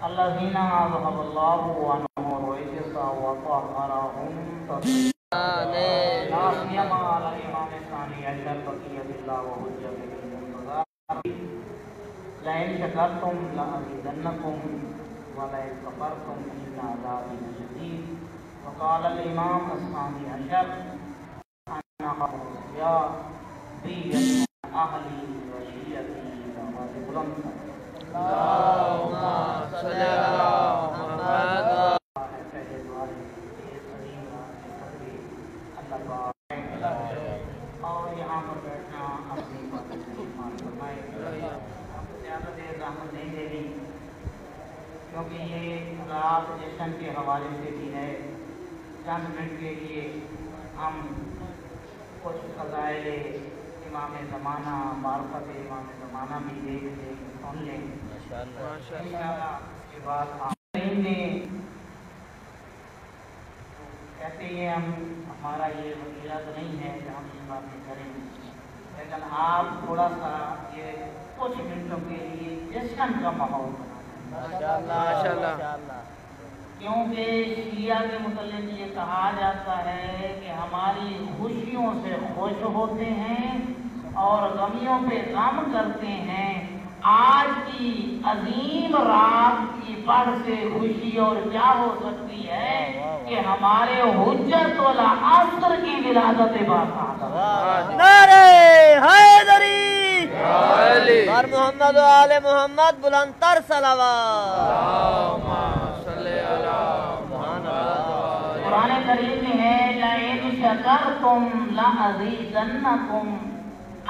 الذين أذهب الله عنهم الرجس وطهرهم تطهيرا. لا سيما على الإمام الثاني عشر بقية الله وحجته المنتظر. لئن شكرتم لأزيدنكم ولئن كفرتم إن عذابي لشديد. وقال الإمام الثاني عشر أنا يا بي أهلي وشيعتي ومظلم. اللهم صل على محمد. اور یہاں پر بیٹھنا اپنی باتیں فرمائے. زیادہ دیر زحمت نہیں دے گی کیونکہ یہ رات جشن کے حوالے سے بھی ہے. چند منٹ کے لیے ہم کچھ فضائل امام زمانہ معرفت امام زمانہ بھی دیکھ لیں سن لیں. انشاءاللہ اس کے بعد آپ کہتے ہیں ہمارا یہ وسیلہ تو نہیں ہے کہ ہم یہ باتیں کریں، لیکن آپ تھوڑا سا یہ کچھ منٹوں کے لیے جشن کا ماحول بنا. کیونکہ شیعہ کے متعلق یہ کہا جاتا ہے کہ ہماری خوشیوں سے خوش ہوتے ہیں اور غمیوں پہ غم کرتے ہیں. آج کی عظیم رات کی بڑھ سے خوشی اور کیا ہو سکتی ہے کہ ہمارے حجت والعصر کی ولادت باقاعدہ. نعرہ حیدری بر محمد و آل محمد بلند تر صلوات. قرآن کریم میں ہے لئن شکرتم لأزیدنکم،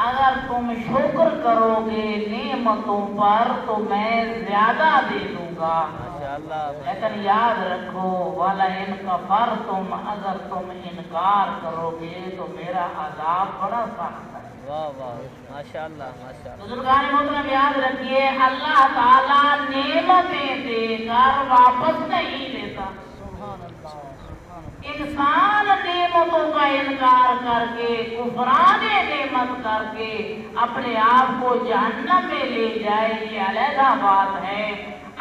اگر تم شکر کرو گے نعمتوں پر تو میں زیادہ دے دوں گا. لیکن یاد رکھو وَلَئِن كَفَرْتُمْ، اگر تم انکار کرو گے تو میرا عذاب بڑا سخت ہے. ماشاءاللہ. بزرگان محترم یاد رکھیے اللہ تعالیٰ نعمتیں دے کر واپس نہیں لیتا. انسان نعمتوں کا انکار کر کے کفران نعمت کر کے اپنے آپ کو جہنم میں لے جائے یہ علیحدہ بات ہے.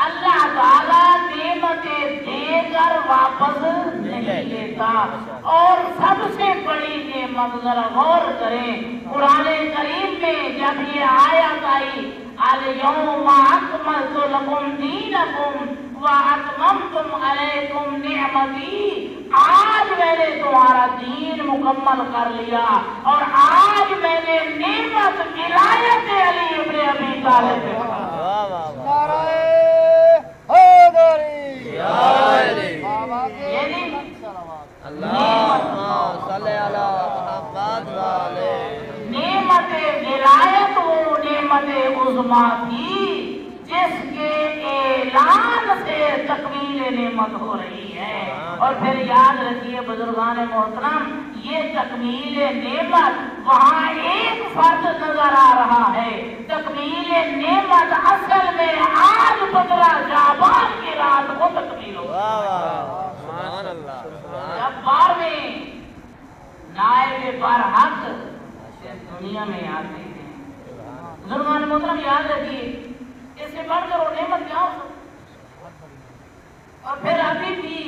اللہ تعالیٰ نعمتیں دے کر واپس نہیں لیتا. اور سب سے بڑی نعمت ذرا غور کریں قرآن کریم میں جب یہ آیت آئی الیوم اکملت لکم دینکم وَأَتْمَمْتُمْ عَلَيْكُمْ نِعْمَتِي، آج میں نے تمہارا دین مکمل کر لیا اور آج میں نے نعمت ولایت علی ابن ابی طالب پہ نعرہ حیدری یعنی اللہم صلی علی محمد والے. نعمت ولایت وہ نعمت عظمیٰ تھی جس کے اعلان سے تکمیل نعمت ہو رہی ہے. اور پھر یاد رکھیے بزرگان محترم یہ تکمیل نعمت وہاں ایک فرد نظر آ رہا ہے. تکمیل نعمت اصل میں آج 15 شعبان کی رات کو تکمیل ہو. جب 12ویں نائب برحق دنیا میں آتے ہیں بزرگان محترم یاد رکھیے اس سے بڑھ کر وہ نعمت کیا ہو سکتی. اور پھر ابھی بھی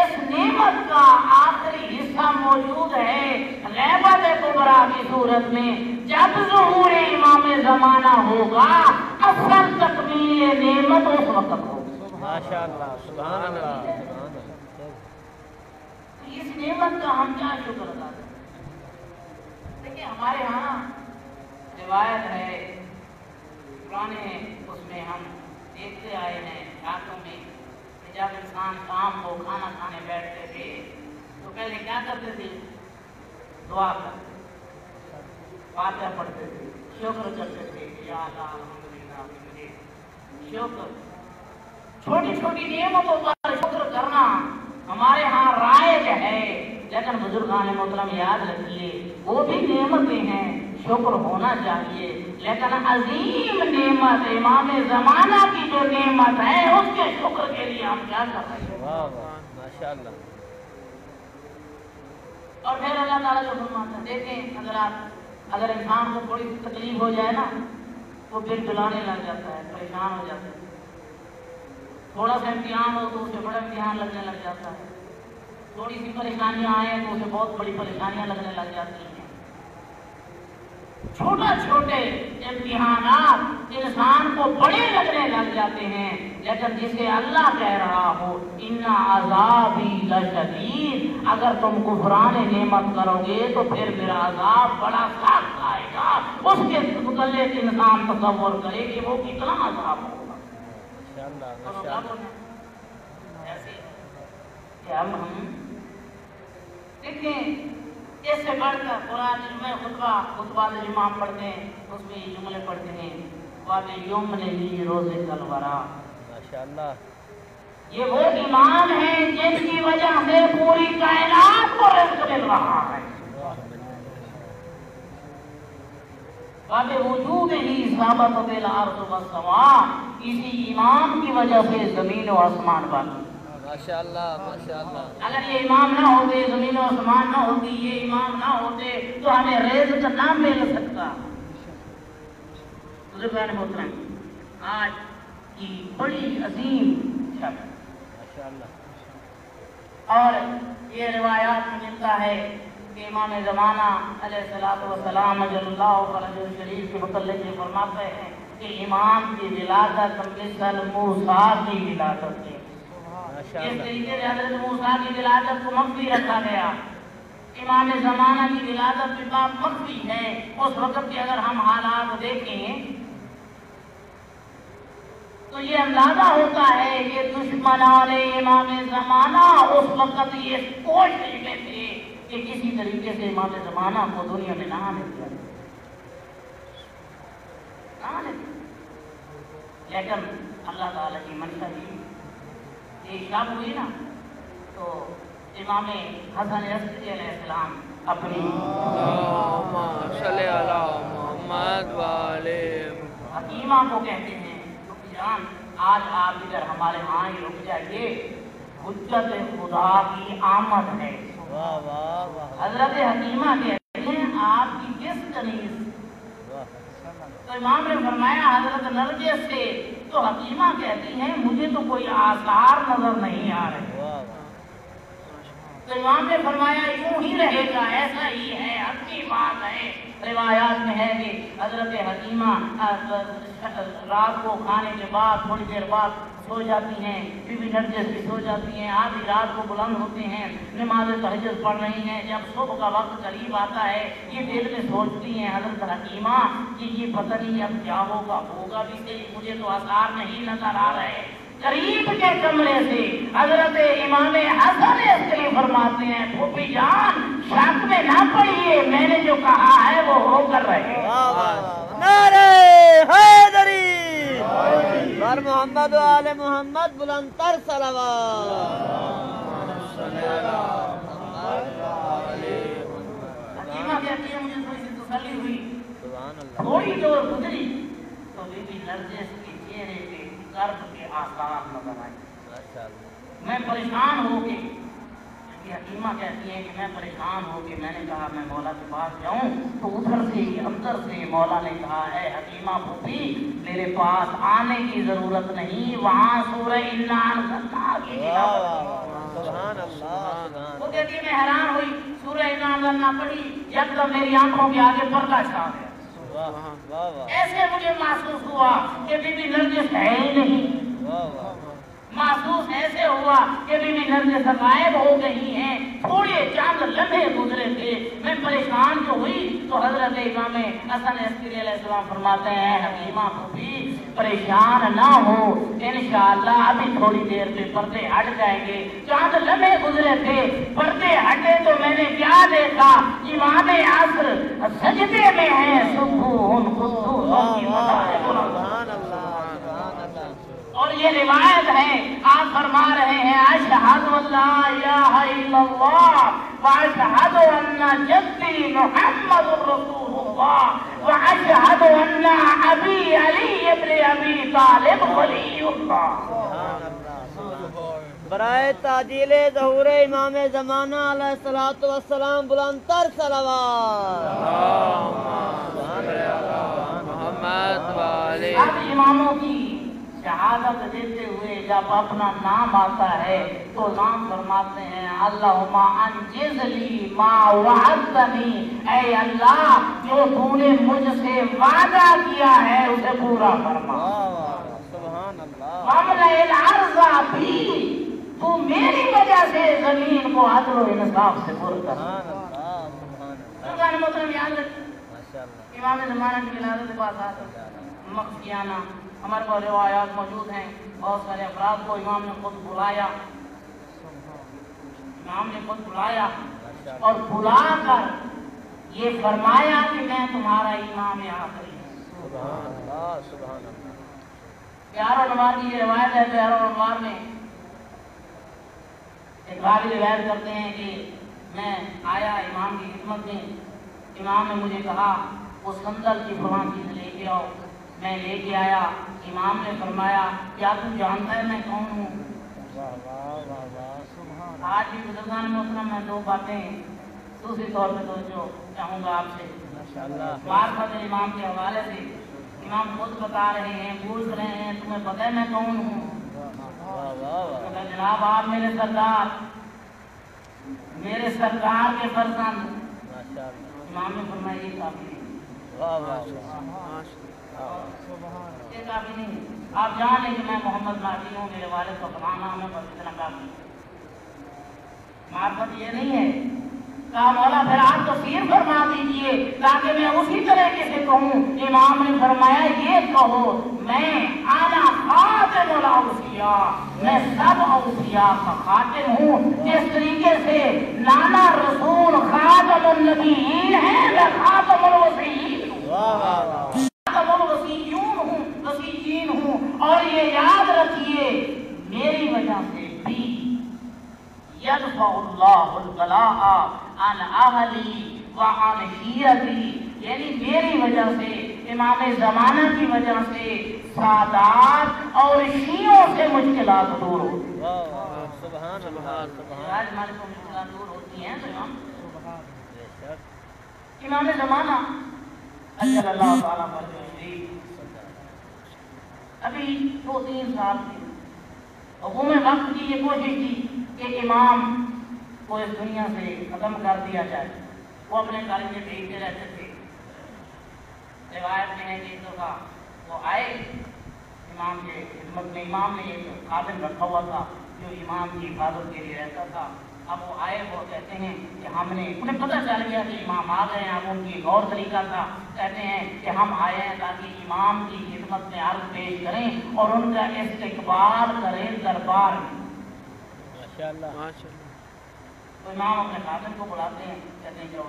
اس نعمت کا آخری حصہ موجود ہے غیبت کبریٰ کی صورت میں. جب ظہور امام زمانہ ہوگا اصل تکمیل نعمت اس وقت ہوگی. ماشاءاللہ سبحان اللہ. اس نعمت کا ہم کیا شکر ادا کریں. دیکھیں ہمارے ہاں روایت ہے پرانے اس میں ہم دیکھتے آئے ہیں راتوں میں جب انسان شام کو کھانا کھانے بیٹھتے تھے تو پہلے کیا کرتے تھے دعا کرتے فاتحہ پڑھتے تھے شکر کرتے تھے یا اللہ الحمدللہ مجھے شکر. چھوٹی چھوٹی نعمتوں پر شکر کرنا ہمارے ہاں رائج ہے. لیکن بزرگان محترم یاد رکھیے وہ بھی نعمتیں ہیں شکر ہونا چاہیے. لیکن عظیم نعمت امام زمانہ کی جو نعمت ہے اس کے شکر کے لیے ہم کیا کر رہے ہیں. ماشاءاللہ. اور پھر اللہ تعالیٰ جو فرماتا ہے دیکھیں حضرات اگر انسان کو تھوڑی تکلیف ہو جائے نا وہ پھر بلانے لگ جاتا ہے پریشان ہو جاتا ہے. थोड़ा सा इम्तिहान हो तो उसे बड़ा इम्तिहान लगने लग जाता है, थोड़ी सी परेशानियां आए तो उसे बहुत बड़ी परेशानियां लगने लग जाती हैं। छोटे छोटे इम्तिहानात इंसान को बड़े लगने लग जाते हैं, लेकिन जिसे अल्लाह कह रहा हो इन्ना अज़ाबी लशदीद, अगर तुम कुफरान नेमत करोगे तो फिर मेरा अज़ाब बड़ा सख्त आएगा। उसके मुतल्लिक़ इंसान तसव्वुर करे कि वो कितना अज़ाब होगा। ऐसे क्या हम देखें, इससे बढ़कर कुरान में खुतबा जुमा पढ़ते हैं, उसमें ये जुमले पढ़ते हैं, वाले यौमनि रोज़े कलवरा। माशाअल्लाह, ये वो ईमान है जिनकी वजह से पूरी कायनात को रिज़्क़ मिल रहा है। वाले वजूद ही साबत बिल अर्ज़ व समा, इसी ईमान की वजह से जमीन और आसमान बना। माशाअल्लाह माशाअल्लाह। अगर ये ईमान ना होते, जमीन और आसमान ना होती, ये ईमान ना होते तो हमें रिज़्क़ ना मिल सकता। मोहतरम, आज की बड़ी अजीम शब माशाअल्लाह, और ये रिवायात में मिलता है कि इमाम ज़माना अलैहिस्सलातु वस्सलाम अजल्लल्लाहु फरजहु शरीफ के मुतल्लिक़ ये फरमाते हैं कि इमाम की विलादत मिसल मूसा की विलादत है। इस तरीके से हज़रत मूसा की विलादत को मख्फी रखा गया। इमाम ज़माना की विलादत भी मख्फी है। उस वक़्त के अगर हम हालात देखें तो ये अंदाजा होता है कि दुश्मनाने इमाम ज़माना उस वक़्त ये कोशिश में थे कि किसी तरीके से इमाम ज़माना को दुनिया में ना आने दिया, लेकिन अल्लाह ताला की मंशा ये शाम हुई ना, तो इमाम हसन अस्करी अलैहिस्सलाम अपनी हकीमा को कहते हैं, जान आज आप इधर हमारे यहाँ ही रुक जाइए, हुज्जत खुदा की आमद है। हजरत हकीमा कहते हैं आपकी किस कनीज, तो इमाम ने फरमाया हजरत नरगिस से, तो हकीमा कहती हैं मुझे तो कोई आसार नजर नहीं आ रहे। तो इमाम ने फरमाया यूं ही रहेगा, ऐसा ही है, अच्छी बात है। रिवायात में है कि हजरत हकीमा रात को खाने के बाद थोड़ी देर बाद सो जाती हैं, बीबी नरगिस भी सो जाती हैं, आधी रात को बुलंद होते हैं, नमाज तहज्जुद पढ़ रही हैं। जब सुबह का वक्त करीब आता है ये दिल में सोचती हैं हजरत हकीमा कि ये पता नहीं अब क्या होगा भी सही, मुझे तो आसार नहीं नजर आ रहे। करीब के कमरे से हजरत इमाम हसन अस्करी फरमाते हैं फूफी जान शक में ना पड़िए, मैंने जो कहा है वो होकर रहे। नारे हैदरी बर मोहम्मद व आले मोहम्मद बुलंदतर सलावत। हकीमा कहती है मुझे थोड़ी सी तसल्ली हुई, थोड़ी देर गुजरी तो बीबी नरगिस के चेहरे पे कर्ब के आसार नजर आए। मैं परेशान हो के, हकीमा कहती है कि मैं परेशान हो के मैंने कहा मैं मौला के पास जाऊं, तो उधर से अंदर से मौला ने कहा है हकीमा फूफी मेरे पास आने की जरूरत नहीं, वहाँ सूरह इन्ना अनज़लना की वो कहती है मैं हैरान हुई, सूरह इन्ना अनज़लना पढ़ी, यकदम मेरी आंखों के आगे पर्दा छा गया। ऐसे मुझे महसूस हुआ कि बीबी नरगिस है ही नहीं, महसूस ऐसे हुआ कि बीबी नरगिस गायब हो गई हैं। थोड़े चंद लम्हे गुजरे थे, मैं परेशान जो हुई तो हजरत इमाम हसन अस्करी अलैहिस्सलाम फरमाते हैं हकीमा फूफी परेशान ना हो, इंशाअल्लाह अभी थोड़ी देर में पर्दे हट जाएंगे। चंद लम्हे गुजरे थे, पर्दे हटे तो मैंने क्या देखा, इमाम असर सजदे में है, सुबह और ये रिवायत है आप फरमा रहे हैं अशहदु अल्ला इलाहा इल्लल्लाह व अशहदु अन्ना जद्दी मुहम्मदुर रसूलुल्लाह व अशहदु अन्ना अबी अली इब्न अबी तालिब वलीउल्लाह। बराए ताजीले ज़हूर इमाम ज़माना अलैहिस्सलातु वस्सलाम बुलंदतर सलावत। अब इमामों की शहादत देते हुए जब अपना नाम आता है तो नाम फरमाते हैं अल्लाहुम्मा अंजिज़ली मा वअदतनी, ऐ अल्लाह जो तूने मुझसे वादा किया है उसे पूरा फरमा। सुभान अल्लाह। वमलइल अर्ज़ भी, तू मेरी वजह से जमीन को अदल व इंसाफ से पुर कर। मतलब याद रखिए इमाम ज़माना की विलादत के बाद मक्सियाना हमारे पास रिवायात मौजूद हैं। बहुत सारे अफराद को इमाम ने खुद बुलाया, और बुला कर ये फरमाया कि मैं तुम्हारा इमाम आखिरी हूँ। प्यारो नवार की ये रिवायत है। प्यारो नवार में एक रावी रिवायत करते हैं कि मैं आया इमाम की खिदमत में, इमाम ने मुझे कहा वो संदल की फलां चीज लेके आओ। मैं लेके आया। इमाम ने फरमाया क्या तू जानता है मैं कौन हूँ? आज भी बुजुर्गान मोहतरम मैं दो बातें दूसरी तौर पे तो जो चाहूँगा आपसे मार्फत इमाम के हवाले से। इमाम खुद बता रहे हैं, पूछ रहे हैं तुम्हें पता है मैं कौन हूँ? तो जनाब आप मेरे सरकार के फरजंद। इमाम ने फरमाया ये काफी नहीं, ये काफी नहीं। आप जान लें कि मैं मोहम्मद महदी हूँ, मेरे वालिद का फलां नाम है, बस इतना काफी। मार्फत ये नहीं है। कहा मौला फिर आप तो फिर फरमा दीजिए ताकि मैं उसी तरीके से कहूँ। इमाम ने फरमाया ये कहो मैं आना खातिमुल औसिया, मैं सब औसिया का खातिम हूँ। जिस तरीके से नाना रसूल खातिमुन नबीयीन है, मैं खातिमुल वसीयीन हूँ, वसीयीन हूँ। और ये याद रखिए मेरी वजह से भी यदफउल्लाहुल बलाआ अन अहली व अन शियती, यानी मेरी वजह से, इमाम ज़माना की वजह से सादात और शियों से मुश्किलात दूर होती हैं। सुभान अल्लाह। आज हमारे को मुश्किलात दूर होती हैं तो इमाम ज़माना अल्लाह ताला पर अभी 2-3 साल की हुकूमत वक्त की ये कोशिश थी कि इमाम को इस दुनिया से खत्म कर दिया जाए। वो अपने कार्य में भेजते रहते थे। रिवायत में है कि एक दफा वो आए इमाम के खिदमत में। इमाम ने एक खादिम रखा हुआ था जो इमाम की हिफाजत के लिए रहता था। अब वो आए, वो कहते हैं कि उन्हें पता चल गया कि इमाम आ गए हैं। अब उनकी एक और तरीका था, कहते हैं कि हम आए हैं ताकि इमाम की खिदमत में अर्ज पेश करें और उनका इस्तकबाल करें दरबार में। माशाअल्लाह। तो इमाम अपने खादिम को बुलाते हैं, कहते हैं जाओ।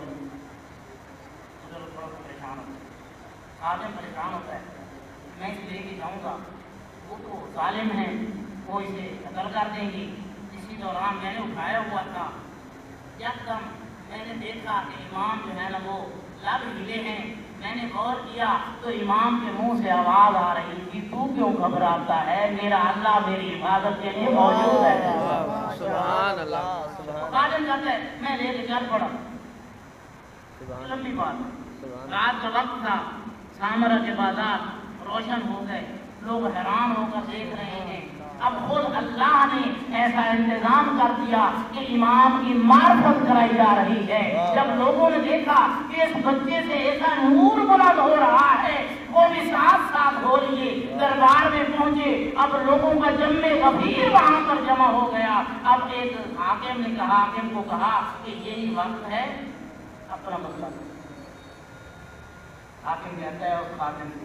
थोड़ा परेशान होता है, खादिम परेशान होता है, मैं इसे लेके जाऊँगा, वो तो जालिम है, वो इसे कत्ल कर देंगे। इसी दौरान मैंने उठाया हुआ था, एकदम मैंने देखा कि इमाम जो है ना वो लब हिले हैं। मैंने गौर किया तो इमाम के मुंह से आवाज आ रही थी तू क्यों घबराता है, मेरा अल्लाह मेरी हिफाजत के लिए मौजूद है। सुभान अल्लाह। मैं लेके चल पड़ा। लंबी बात, रात का वक्त था, सामरा के बाजार रोशन हो गए, लोग हैरान होकर देख रहे हैं। अब खुद अल्लाह ने ऐसा इंतजाम कर दिया कि इमाम की मार्फत कराई जा रही है। जब लोगों ने देखा कि इस बच्चे से ऐसा नूर बुलंद हो रहा है, वो भी साथ साथ हो लिए दरबार में पहुंचे। अब लोगों का जम्मे गफीर वहां पर जमा हो गया। अब एक हाकिम ने कहा, हाकिम को कहा कि यही वक्त है अपना मसला। हाकिम कहता है उस खादिम से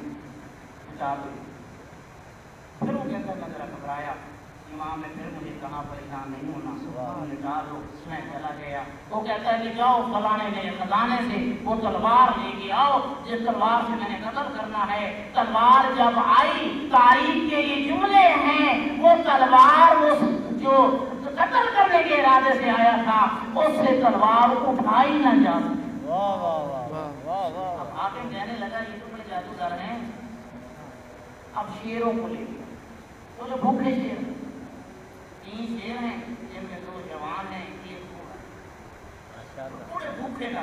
फिर वो कहता मैं जरा घबराया। इमाम ने फिर मुझे कहा परेशान नहीं होना, निकाल लो। मैं चला गया। वो कहता है कि जाओ फलाने मेरे खजाने से वो तलवार लेके आओ जिस तलवार से मैंने कत्ल करना है। तलवार जब आई, तारीख के ये जुमले हैं, वो तलवार वो जो कत्ल करने के इरादे से आया था उससे तलवार उठाई न जा सकी। अब हाकिम कहने लगा ये तो बड़े जादूगर हैं। अब शेरों को ले वो जो भूखे शेर, 3 शेर हैं जिनमें 2 जवान हैं, 1 बूढ़ा, पूरे भूखे का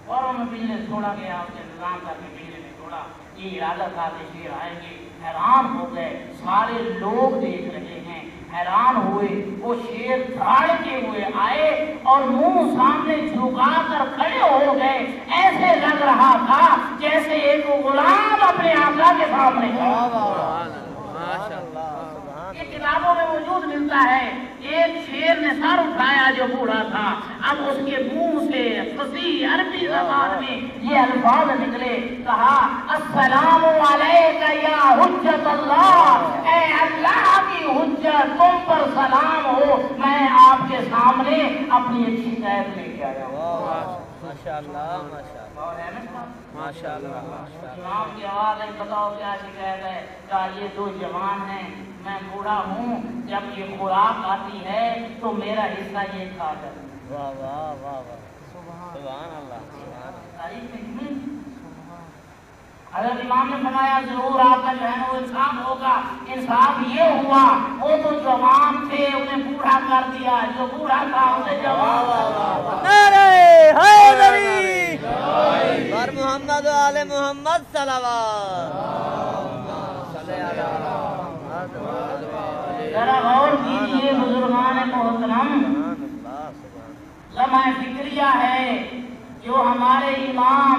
और उन्हें पिंजरे छोड़ा गया। उसके इंतजाम करके पिंजरे में छोड़ा। ये इरादा था कि शेर आएंगे हैरान हो गए, सारे लोग देख रहे हैं, हैरान हुए। वो शेर दहाड़ते हुए आए और मुंह सामने झुकाकर खड़े हो गए। ऐसे लग रहा था जैसे एक गुलाम अपने आका के सामने ये किताबों में मौजूद मिलता है। एक शेर ने सर उठाया जो बूढ़ा था, अब उसके मुंह से फसी अरबी ज़बान में ये अल्फाज निकले, कहा अस्सलामु अलैका या हुज्जत अल्लाह, ऐ अल्लाह की हुज्जत तुम पर सलाम हो, मैं आपके सामने अपनी एक शिकायत लेके आया हूँ। माशाअल्लाह माशाअल्लाह माशाअल्लाह। इमाम की आवाज है, बताओ क्या शिकायत है? कहा ये दो जवान हैं, मैं बूढ़ा हूँ, जब ये खुराक आती है तो मेरा हिस्सा ये खा कर। वाह वाह वाह वाह, सुभान अल्लाह। हज़रत इमाम ने फरमाया जरूर आपका जो है ना वो इंसाफ होगा। इंसाफ ये हुआ, वो तो जवान थे उन्हें बूढ़ा कर दिया, जो बूढ़ा था उसे जवान। नारे हैदरी बर मोहम्मद व आले मोहम्मद जरा गौर कीजिए बुजुर्गान मोहतरम, लम्हा फिक्रिया है जो हमारे इमाम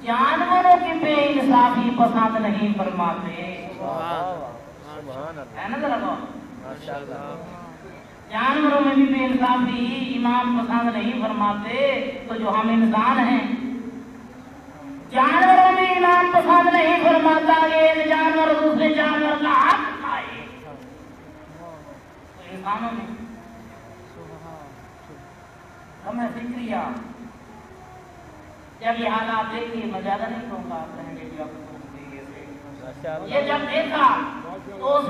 जानवरों की बेइंसाफी पसंद नहीं फरमाते, है ना? जरा माशाअल्लाह। जानवरों में भी बेइंसाफी इमाम पसंद नहीं फरमाते, तो जो हम इंसान हैं, जानवरों में इमाम पसंद नहीं फरमाता कि एक जानवर दूसरे जानवर का हक खाए, तो इंसानों में हमें फिक्रिया। जब ये हालात देखिए, मैं ज्यादा नहीं कहूँगा, आप रहेंगे कि आप ये जब देखा तो उस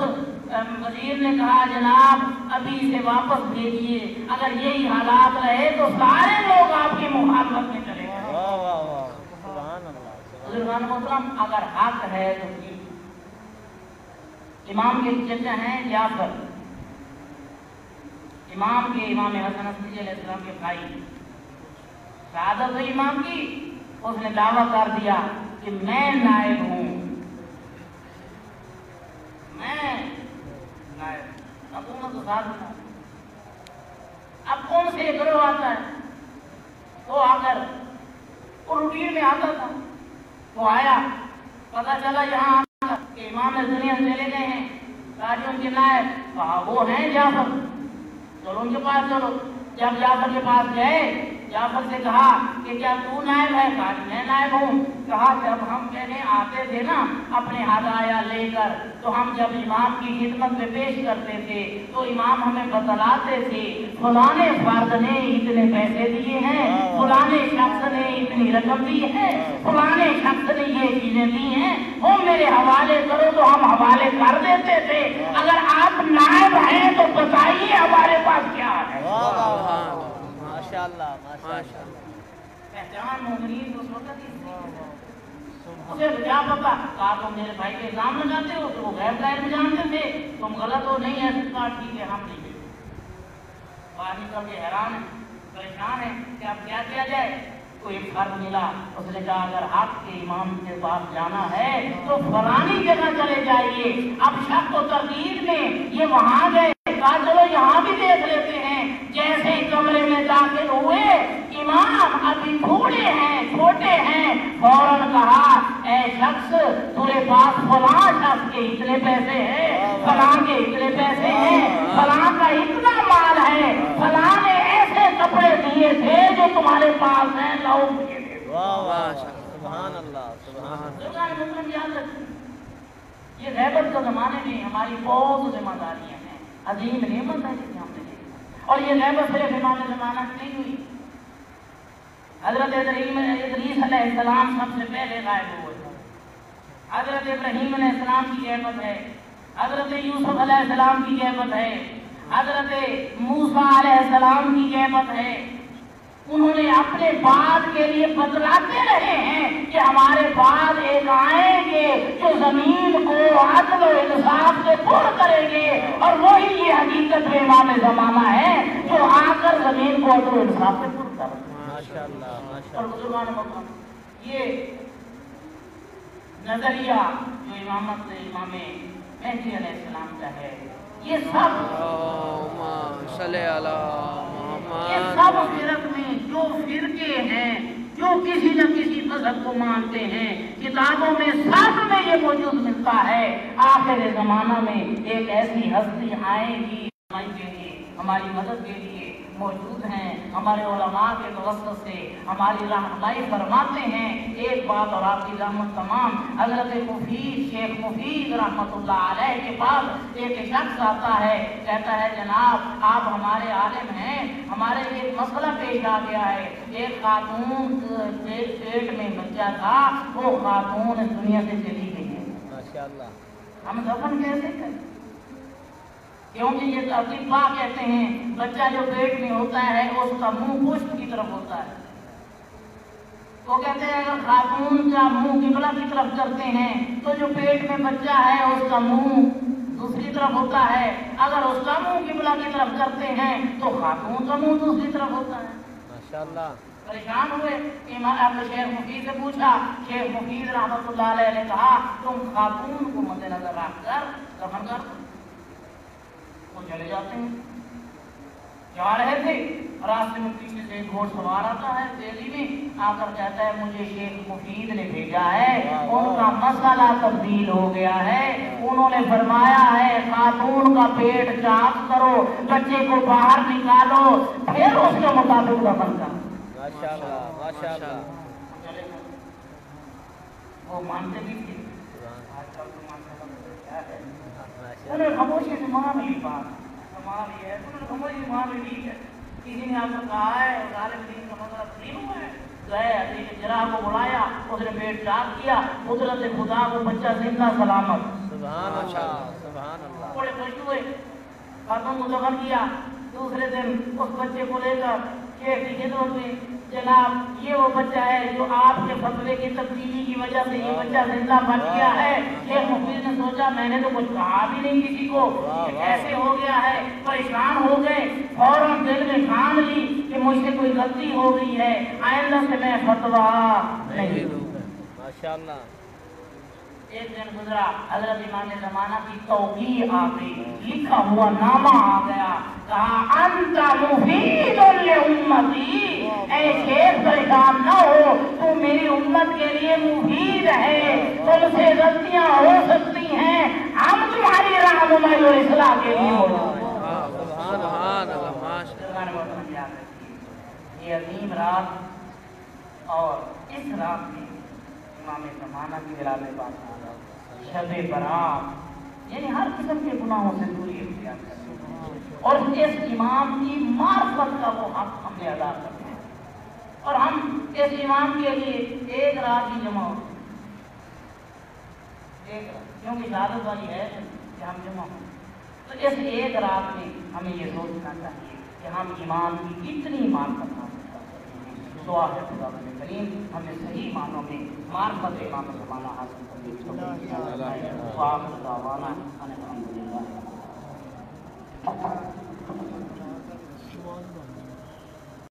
वजीर ने कहा जनाब अभी इसे वापस भेजिए, अगर यही हालात रहे तो सारे लोग आपकी मुखालफत में चले गए। बुजुर्गान मोहतरम, अगर हक है तो ठीक। इमाम के चचा हैं जाफर, इमाम हसन अस्करी अलैहिस्सलाम के भाई, शहादत हुई इमाम की, उसने दावा कर दिया कि मैं नायब हूं, मैं नायब। हुकूमत तो साथ में, अब कौन से गिरोह आता है? वो आकर वो रूटीन में आता था, वो आया, पता चला यहाँ कि इमाम इस दुनिया से चले गए हैं, ताकि उनके नायब, कहा वो हैं जाफर, चलो उनके पास चलो। जब जाफर के पास गए, जाफर से कहा कि क्या तू नायब है? कहा मैं नायब हूँ। कहा जब हम कहने आते थे ना अपने हदाया लेकर, तो हम जब इमाम की खिदमत में पेश करते थे तो इमाम हमें बतलाते थे फलाने फर्द ने इतने पैसे दिए हैं, फलाने शख्स ने इतनी रकम दी है, फलाने शख्स ने ये चीजें दी हैं, वो मेरे हवाले करो, तो हम हवाले कर देते थे। अगर आप नायब हैं तो बताइए हमारे पास क्या है। माशाअल्लाह माशाअल्लाह। पहचान मोमिनीन उस वक्त ही उसे क्या पता, कहा तुम मेरे भाई के इल्जाम लगाते हो, तो वो गैर दायर में जानते थे, तुम गलत हो, नहीं है कहा ठीक है हम नहीं। बाकी सब ये हैरान है, परेशान है कि अब क्या किया जाए। कोई फर्क मिला, उसने कहा अगर आपके इमाम के पास जाना है तो फलानी जगह चले जाइए। अब शक और तरदीद में ये वहां गए, कहा चलो यहाँ भी देख लेते हैं। जैसे ही कमरे में दाखिल हुए, इमाम अभी थोड़े हैं, छोटे हैं, फौरन कहा ऐ शख्स तुम्हारे पास फलां शख्स के इतने पैसे हैं, फलां के इतने पैसे हैं, फलां का इतना माल है, फलां ने ऐसे कपड़े दिए थे जो तुम्हारे पास हैं, लाओ मुझे दे दो। सुभान अल्लाह सुभान अल्लाह। ये गैबत के जमाने में हमारी बहुत जिम्मेदारियां हैं, अजीम नेमत है जिसे हमने दी। और ये गैबत सिर्फ इमाम ज़माना की नहीं हुई, हजरत इदरीस अलैहिस्सलाम सबसे पहले गायब हुए, हजरत इब्राहीम अलैहिस्सलाम की गैबत है, हजरत यूसुफ अलैहिस्सलाम की गैबत है, हजरत मूसा अलैहिस्सलाम की गैबत है। उन्होंने अपने बाद के लिए बतलाते रहे हैं कि हमारे बाद एक आएंगे जो जमीन को अदल और इंसाफ से पुर करेंगे, और वही ये हकीकत में इमाम ज़माना है जो आकर जमीन को अदल और इंसाफ से पुर करेंगे। माशाअल्लाह और माशाअल्लाह। बुजुर्गान मोहतरम, ये नजरिया जो इमामत इमाम मेहदी अलैहिस्सलाम का है, ये सब फिरक में जो फिरके हैं, जो किसी न किसी मजहब को मानते हैं, किताबों में सब में ये मौजूद मिलता है। आखिर ज़माना में एक ऐसी हस्ती आएगी हमारी मदद के लिए मौजूद हैं, हमारे उलमा के तवस्सुत से हमारी रहनुमाई फरमाते हैं। एक बात और आपकी रहमत तमाम, हज़रत मुफीद शेख मुफीद रहमतुल्लाह अलैह के पास एक शख्स आता है, कहता है जनाब आप हमारे आलिम हैं, हमारे एक मसला पेश आ गया है। एक खातून के पेट में बच्चा था, वो खातून इस दुनिया से चली गई है, माशाअल्लाह, हम दफन कैसे करें? क्योंकि ये अतिबा कहते हैं बच्चा जो पेट में होता है उसका मुंह पुष्प की तरफ होता है। वो कहते हैं अगर खातून का मुंह किबला की तरफ करते हैं तो जो पेट में बच्चा है उसका मुंह दूसरी तरफ होता है, अगर उसका मुंह किबला की तरफ करते हैं तो खातून का मुंह दूसरी तरफ होता है। माशाअल्लाह। परेशान हुए, इमाम शेख मुफीद से पूछा, शेख मुफीद रहमतुल्लाह अलैह ने कहा तुम खातून को मद्देनजर रखकर दफन कर दो। वो चले जाते हैं, जा रहे थे, रास्ते में पीछे से एक घोड़सवार आता है दिल्ली में, आकर कहता है मुझे शेख मुफीद ने भेजा है, उनका मसला तब्दील हो गया है, उन्होंने फरमाया है खातून का पेट साफ करो, बच्चे को बाहर निकालो, फिर उसके मुताबिक दफन करो। माशाअल्लाह माशाअल्लाह। वो मानते भी थे, आजकल तो माशाअल्लाह क्या है, उन्होंने खामोशी से मान ली बात, मान ली है, उन्होंने खामोशी मान ली है। किसी ने आपको कहा है जालिम दीन का मतलब नहीं हुआ है, गए जरा को बुलाया, उसने पेट साफ किया, कुदरत खुदा को बच्चा जिंदा सलामत, सुभान अल्लाह सुभान अल्लाह। बड़े खुश हुए, खातून को दफन किया। दूसरे दिन उस बच्चे को लेकर शेख की खिदमत में, जनाब ये वो बच्चा है जो आपके फतवे की तब्दीली की वजह से ये बच्चा जिंदा बच गया है। शेख मुफीद ने सोचा मैंने तो कुछ कहा भी नहीं किसी को, ऐसे हो गया है, परेशान हो गए, फौरन दिल में ठान ली कि मुझसे कोई गलती हो गई है, आइंदा से मैं फतवा नहीं दूंगा। माशाअल्लाह। एक दिन गुजरा, हजरत इमाम ज़माना की तौक़ीर आ गई, लिखा हुआ नामा आ गया, कहा अंता मुफीदुन लि उम्मती, ऐ शेख परेशान न हो, तू मेरी उम्मत के लिए मुफीद है, तुमसे गलतियां हो सकती हैं, हम तुम्हारी रहनुमाई और इस्लाह के लिए ये अजीम रात, और इस रात में इमाम ज़माना की विलादत पाक शब बरात, यानी हर किस्म के गुनाहों से दूरी इख्तियार करें, और इस इमाम की मार्फत का वो हक हमने अदा करना है, और हम इस इमाम के लिए एक रात ही जमा हो, एक रात, क्योंकि शहादत वाली है कि हम जमा हो, तो इस एक रात में हमें ये सोचना चाहिए कि हम इमाम की कितनी मार्फत हासिल कर सकते हैं। दुआ है खुदा करीम हमें सही मानों में मार्फत इमाम ज़माना हासिल करने की तौफीक अता फरमाए।